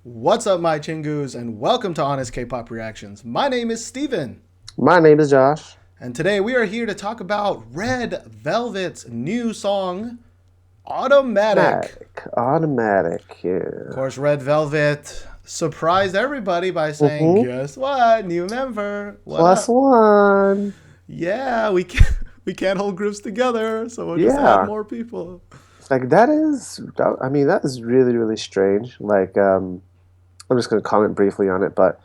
What's up, my chingus, and welcome to Honest K-Pop Reactions. My name is Steven. My name is Josh. And today we are here to talk about Red Velvet's new song, Automatic. Automatic, yeah. Of course, Red Velvet surprised everybody by saying, guess what? New member. What Plus up? one. Yeah, we can't hold groups together, so we'll just add more people. Like, that is really, really strange. Like, I'm just going to comment briefly on it, but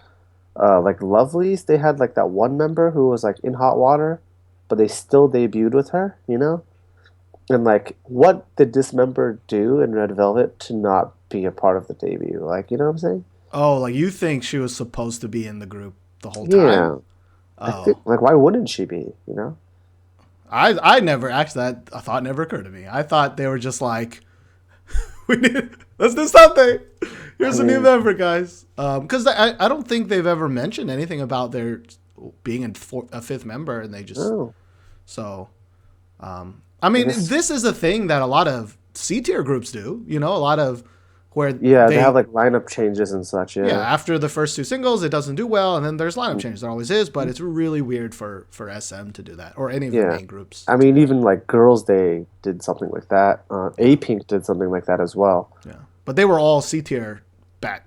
like Lovelyz, they had like that one member who was like in hot water, but they still debuted with her, you know? And like, what did this member do in Red Velvet to not be a part of the debut? Like, you know what I'm saying? Oh, like you think she was supposed to be in the group the whole time? Yeah. Oh. Like, why wouldn't she be, you know? I never actually, that a thought never occurred to me. I thought they were just like, let's do something. Here's a new member, guys. Because I don't think they've ever mentioned anything about their being a fifth member, and they just so. I mean, this is a thing that a lot of C tier groups do. You know, a lot of where they have like lineup changes and such. Yeah. After the first two singles, it doesn't do well, and then there's lineup changes. There always is, but it's really weird for SM to do that, or any of the main groups. I mean, even like Girls' Day did something like that. A-Pink did something like that as well. Yeah, but they were all C tier back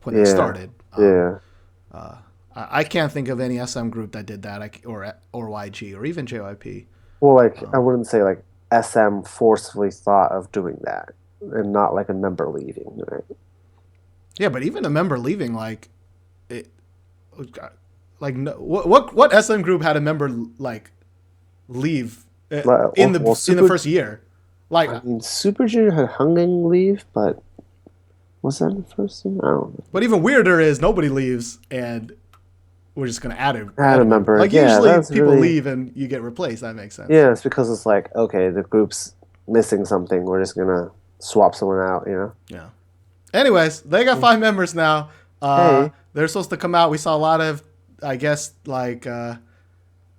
when they started. I can't think of any SM group that did that, or YG, or even JYP. Well, like I wouldn't say like SM forcefully thought of doing that, and not like a member leaving, right? Yeah, but even a member leaving, like, what SM group had a member like leave in the first year? Like, I mean, Super Junior had Hunging leave, but was that in the first year? I don't know. But even weirder is nobody leaves, and we're just gonna add a member. Like usually people leave and you get replaced. That makes sense. Yeah, it's because it's like, okay, the group's missing something. We're just gonna swap someone out, you know? Yeah. Anyways, they got 5 members now. They're supposed to come out. We saw a lot of, I guess, like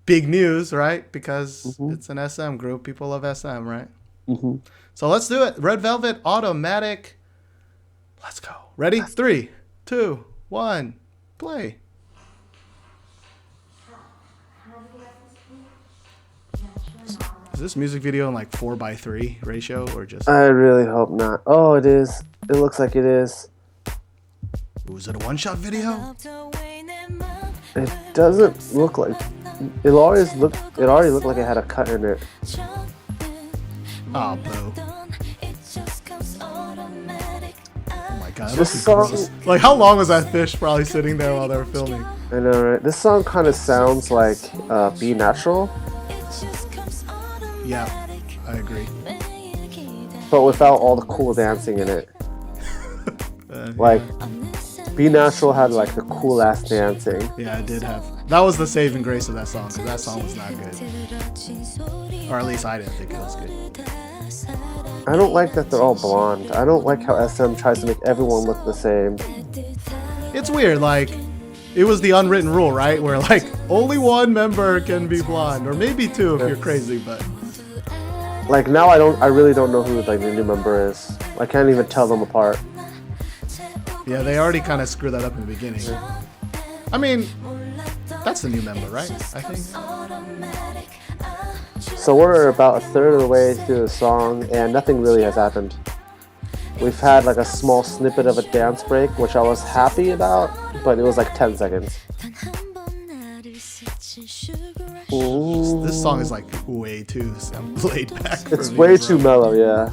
big news, right? Because it's an SM group. People love SM, right? So let's do it. Red Velvet, Automatic. Let's go. Ready? 3, 2, 1, play. Is this music video in like 4:3 ratio or just? I really hope not. Oh, it is. It looks like it is. Was it a one-shot video? It doesn't look like. It already looked like it had a cut in it. Oh, boo. Oh my god. This song, like, how long was that fish probably sitting there while they were filming? I know, right? This song kind of sounds like Be Natural. Yeah, I agree. But without all the cool dancing in it. Like, Be Natural had like the cool ass dancing. Yeah, it did have. That was the saving grace of that song, because that song was not good. Or at least I didn't think it was good. I don't like that they're all blonde. I don't like how SM tries to make everyone look the same. It's weird, like, it was the unwritten rule, right? Where like only one member can be blonde, or maybe 2 if you're crazy, but. Like, now I really don't know who like the new member is. I can't even tell them apart. Yeah, they already kind of screwed that up in the beginning. I mean, that's the new member, right? I think. So we're about a third of the way through the song, and nothing really has happened. We've had like a small snippet of a dance break, which I was happy about, but it was like 10 seconds. This song is like way too laid back. It's way too mellow, yeah.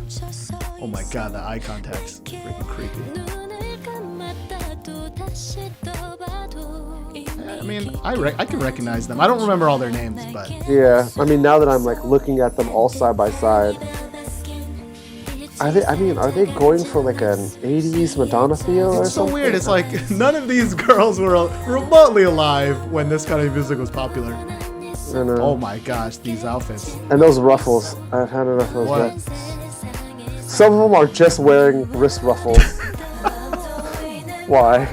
Oh my god, the eye contact's freaking creepy. I mean, I can recognize them. I don't remember all their names, but yeah. I mean, now that I'm like looking at them all side by side, are they going for like an 80s Madonna feel or something? It's so weird. It's like none of these girls were remotely alive when this kind of music was popular. I know. Oh my gosh, these outfits. And those ruffles. I've had enough of those. What? Some of them are just wearing wrist ruffles. Why?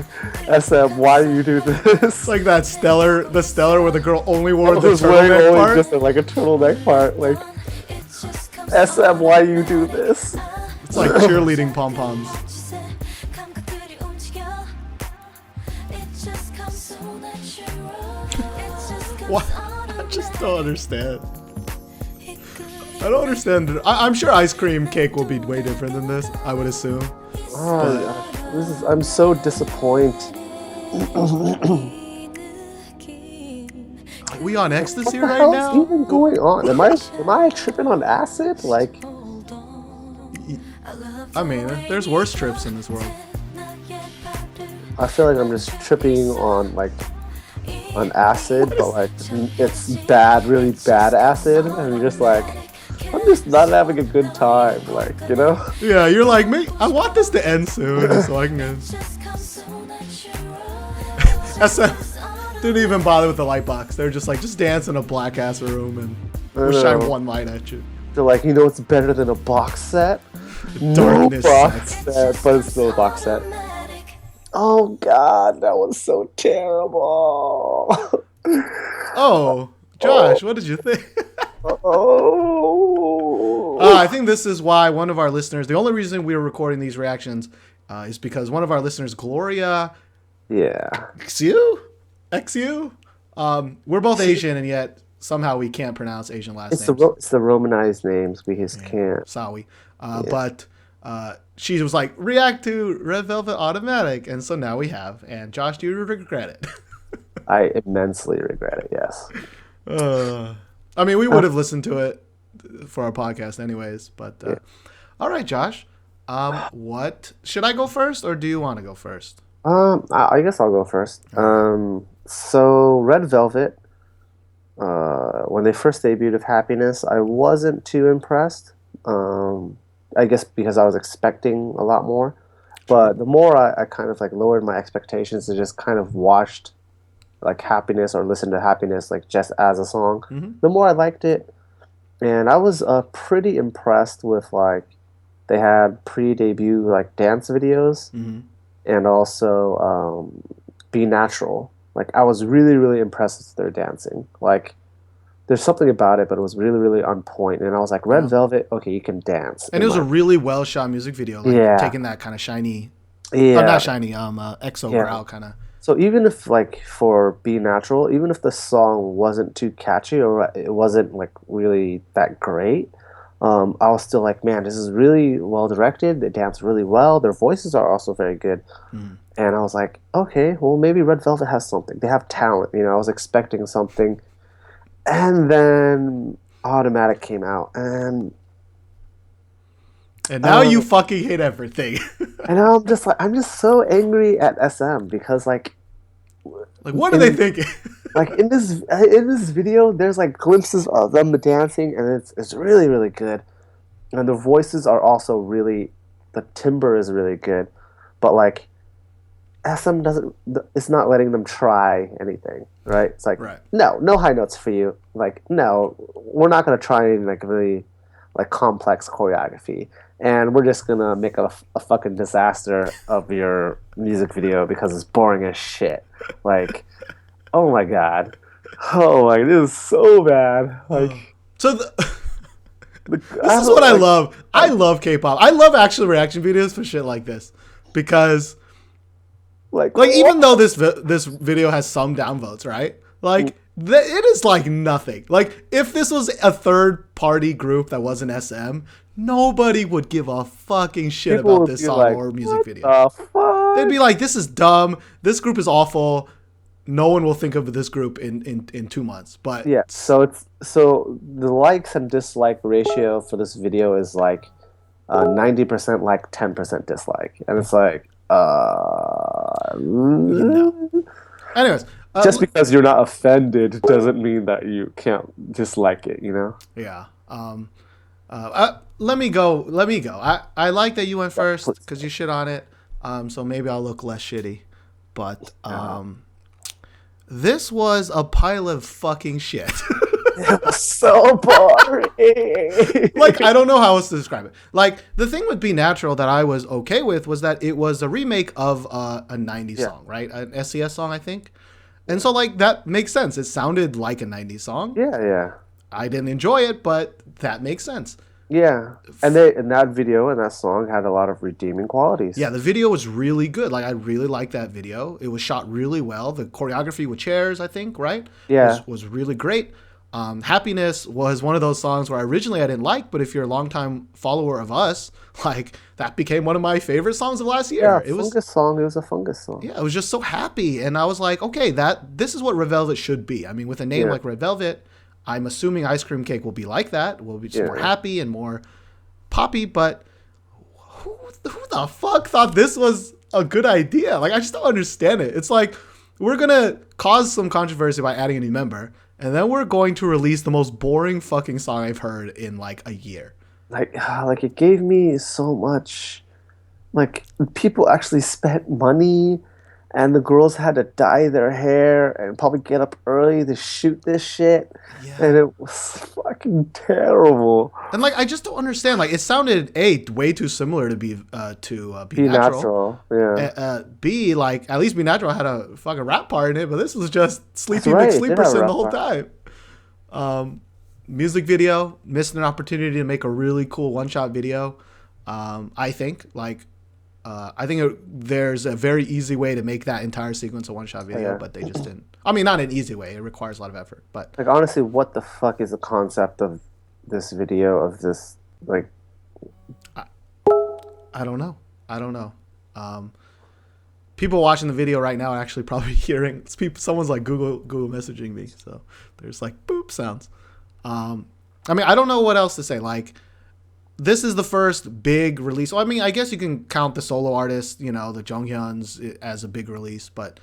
SM, why do you do this? It's like that the Stellar where the girl only wore the turtleneck part. Just like a turtleneck part. Like, SM, why do you do this? It's like cheerleading pom-poms. What? I just don't understand. I don't understand. I'm sure Ice Cream Cake will be way different than this, I would assume. I'm so disappointed. Are we on ecstasy What the right hell's now? even going on? Am I tripping on acid? Like, I mean, there's worse trips in this world. I feel like I'm just tripping on acid, but like it's bad, really bad acid, and you're just like, I'm just not having a good time, like, you know? Yeah, you're like me. I want this to end soon so I can get. SM didn't even bother with the light box. They're just like, just dance in a black ass room and we'll shine one light at you. They're like, you know what's better than a box set? Darkness no box set, but it's still a box set. Oh god, that was so terrible. Oh, Josh, what did you think? I think this is why one of our listeners, the only reason we were recording these reactions is because one of our listeners, Gloria, XU, we're both Asian and yet somehow we can't pronounce Asian last names. It's the Romanized names, we just can't. Sorry. But she was like, react to Red Velvet Automatic, and so now we have. And Josh, do you regret it? I immensely regret it, yes. I mean, we would have listened to it for our podcast anyways, but all right, Josh. What should I go first, or do you want to go first? I guess I'll go first. So Red Velvet, when they first debuted of Happiness, I wasn't too impressed. I guess because I was expecting a lot more, but the more I kind of like lowered my expectations and just kind of watched like Happiness or listened to Happiness like just as a song, the more I liked it. And I was pretty impressed with like they had pre-debut like dance videos and also Be Natural. Like I was really, really impressed with their dancing. Like there's something about it, but it was really, really on point. And I was like, Red Velvet, okay, you can dance. And it was a really well shot music video, like taking that kind of shiny, not shiny, EXO growl kind of. So even if like for Be Natural, even if the song wasn't too catchy or it wasn't like really that great, I was still like, man, this is really well directed. They dance really well. Their voices are also very good. And I was like, okay, well maybe Red Velvet has something. They have talent. You know, I was expecting something. And then Automatic came out, and now you fucking hate everything. And I'm just so angry at SM because like what are they thinking? Like in this video, there's like glimpses of them dancing, and it's really, really good, and the voices are also really, the timbre is really good, but like SM it's not letting them try anything, right? It's like, no high notes for you. Like, no, we're not going to try any like really like complex choreography. And we're just going to make a fucking disaster of your music video because it's boring as shit. Like, oh my God. Oh my, this is so bad. Like, so this is what I love. I love K-pop. I love actual reaction videos for shit like this because like even though this video has some downvotes, right? Like it is like nothing. Like if this was a third party group that wasn't SM, nobody would give a fucking shit about this song or music video. They'd be like, this is dumb. This group is awful. No one will think of this group in 2 months. But yeah, so the likes and dislike ratio for this video is like 90% like, 10% dislike, and it's like. Anyways, just because you're not offended doesn't mean that you can't dislike it, you know? Yeah. Let me go. I like that you went first because you shit on it. So maybe I'll look less shitty. But this was a pile of fucking shit. It was so boring. Like, I don't know how else to describe it. Like, the thing with Be Natural that I was okay with was that it was a remake of a 90s song, right? An SES song, I think. And so, like, that makes sense. It sounded like a 90s song. Yeah. I didn't enjoy it, but that makes sense. Yeah, and that video and that song had a lot of redeeming Yeah, qualities. the video was really good. Like I really liked that video. It was shot really well. The choreography with chairs, I think, right, Yeah, was really great. Happiness was one of those songs where originally I didn't like, but if you're a longtime follower of us, like that became one of my favorite songs of last yeah, year. It was fungus song. It was a fungus song. yeah, I was just so happy, and I was like, okay, that this is what Red Velvet should be. I mean, with a name Yeah, like Red Velvet, I'm assuming Ice Cream Cake will be like that. Will be just more yeah. happy and more poppy. But who the fuck thought this was a good idea? Like, I just don't understand it. It's like we're gonna cause some controversy by adding a new member, and then we're going to release the most boring fucking song I've heard in like a year. Like it gave me so much. Like people actually spent money, and the girls had to dye their hair and probably get up early to shoot this shit, Yeah. and it was fucking terrible. And like I just don't understand. Like it sounded way too similar to be Be natural. natural, yeah. B, like at least Be Natural had a fucking rap part in it, but this was just That's Sleepy right. It did have a McSleeperson the rough whole part. time. Music video, missed an opportunity to make a really cool one shot video. I think there's a very easy way to make that entire sequence a one shot Oh, video, yeah. but they just didn't. I mean, not an easy way. It requires a lot of effort, but Like honestly, what the fuck is the concept of this video of this like I don't know. I don't know. Um, People watching the video right now are actually probably hearing someone's like Google messaging me, so there's like boop sounds. I mean, I don't know what else to say. Like, this is the first big release. Well, I mean, I guess you can count the solo artists, you know, the Jonghyuns as a big release, but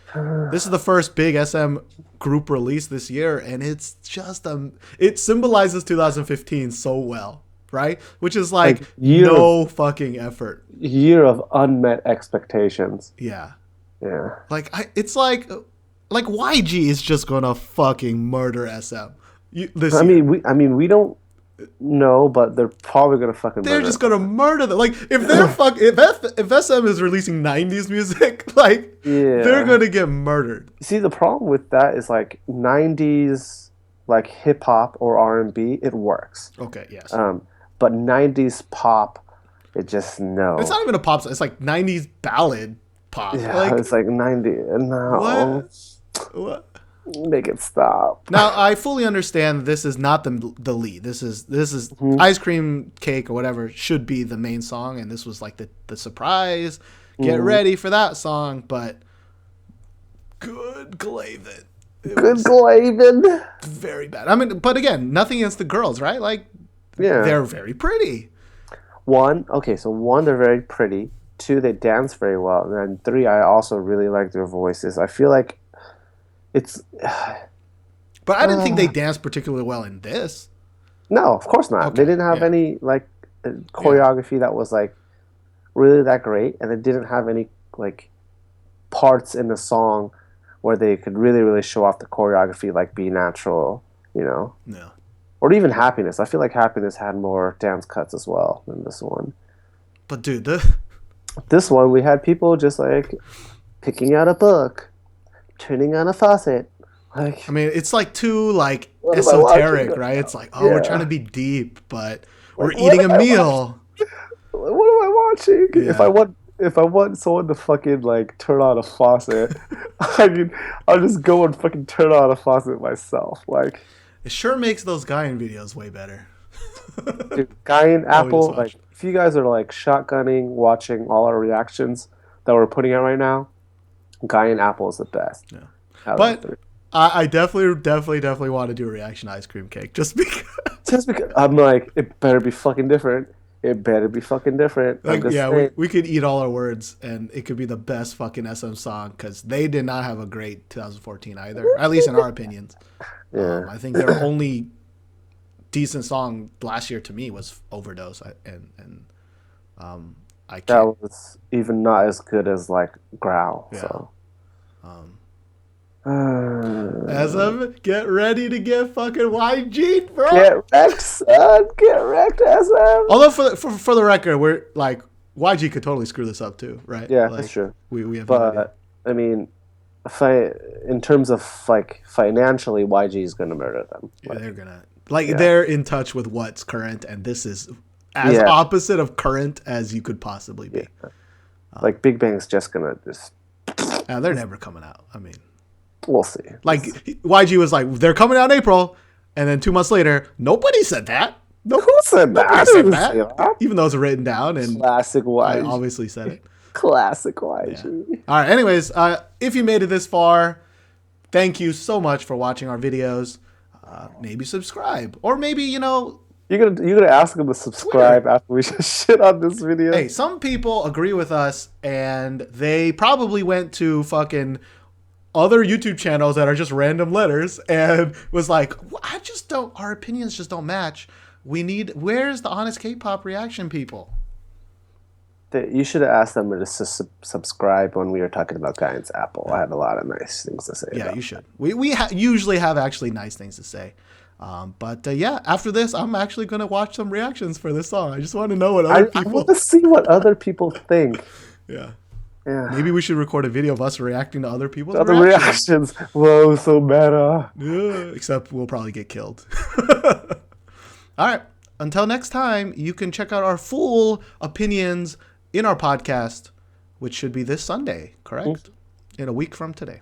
this is the first big SM group release this year, and it's just it symbolizes 2015 so well, right? Which is like no fucking effort. year of unmet expectations. Yeah. Yeah. Like it's like YG is just gonna fucking murder SM this year. I mean we don't know, but they're probably gonna fucking They're murder just us. gonna murder them. Like if they're if SM is releasing 90s music, like they're Yeah. gonna get murdered. See, the problem with that is like 90s like hip hop or R&B, it works. Okay, yes. But 90s pop, it just It's no. not even a pop song. It's like 90s ballad pop. Yeah, Like it's like 90. No. what? Make it stop. Now I fully understand this is not the lead. This is Mhm. Ice Cream Cake or whatever should be the main song, and this was like the surprise. Get ready for that song, but good Glaven. It Good was Glaven. very bad. I mean, but again, nothing against the girls, right? Like Yeah. they're very pretty. One, they're very pretty. Two, they dance very well. And then three, I also really like their voices. I feel like it's But I didn't think they danced particularly well in this. no, of course not. Okay, They didn't have yeah. any like choreography that was like really that great, and they didn't have any like parts in the song where they could really show off the choreography, like Be Natural, you know, No. or even Happiness. I feel like Happiness had more dance cuts as well than this one. But dude, the This one, we had people just like picking out a book, turning on a faucet. Like, I mean, it's like too like what am I esoteric, watching? right? It's like, oh, we're Yeah. trying to be deep, but we're Like, eating what a am I meal. What am I watching? Yeah. If I want someone to fucking like turn on a faucet, I mean, I'll just go and fucking turn on a faucet myself. Like, It sure makes those Guyan videos way better. dude, Guy and Oh, we just Apple, watched. like, if you guys are like shotgunning, watching all our reactions that we're putting out right now, Guy and Apple is the best. Yeah. Out of But the three. I definitely want to do a reaction to Ice Cream Cake just because. Just because I'm like, it better be fucking different. It better be fucking different. I'm Like, just yeah, saying. we could eat all our words, and it could be the best fucking SM song because they did not have a great 2014 either, at least in our opinions. Yeah. I think their only decent song last year to me was Overdose, and I That can't. was even not as good as like Growl. Yeah. So. Um, Uh, SM, get ready to get fucking YG, bro. Get wrecked, son. Get wrecked, SM. Although for the record, we're like YG could totally screw this up too, right? Yeah, like, that's true. We have no idea. But I mean, in terms of like financially, YG is gonna murder them. Yeah, Like, they're gonna like yeah. they're in touch with what's current, and this is as opposite of current as you could possibly be. Yeah. Like Big Bang's just gonna just. They're never coming out. I mean, we'll see. Like YG was like, they're coming out in April, and then 2 months later, nobody said that. Who said that? Nobody said that. Even though it's written down, and classic YG. I obviously said it. Classic YG. Yeah. All right. Anyways, if you made it this far, thank you so much for watching our videos. Maybe subscribe, or maybe you're gonna ask them to subscribe Twitter. After we just shit on this video. Hey, some people agree with us, and they probably went to fucking other YouTube channels that are just random letters and was like, our opinions just don't match. Where's the honest K-pop reaction people? You should have asked them to subscribe when we were talking about Guyan's Apple. I had a lot of nice things to say. Yeah, you should. We usually have actually nice things to say. But after this, I'm actually going to watch some reactions for this song. I just want to know what other people... I want to see what other people think. Yeah. Maybe we should record a video of us reacting to other people's reactions. Whoa, so meta. Yeah, except we'll probably get killed. All right. Until next time, you can check out our full opinions in our podcast, which should be this Sunday, correct? In a week from today.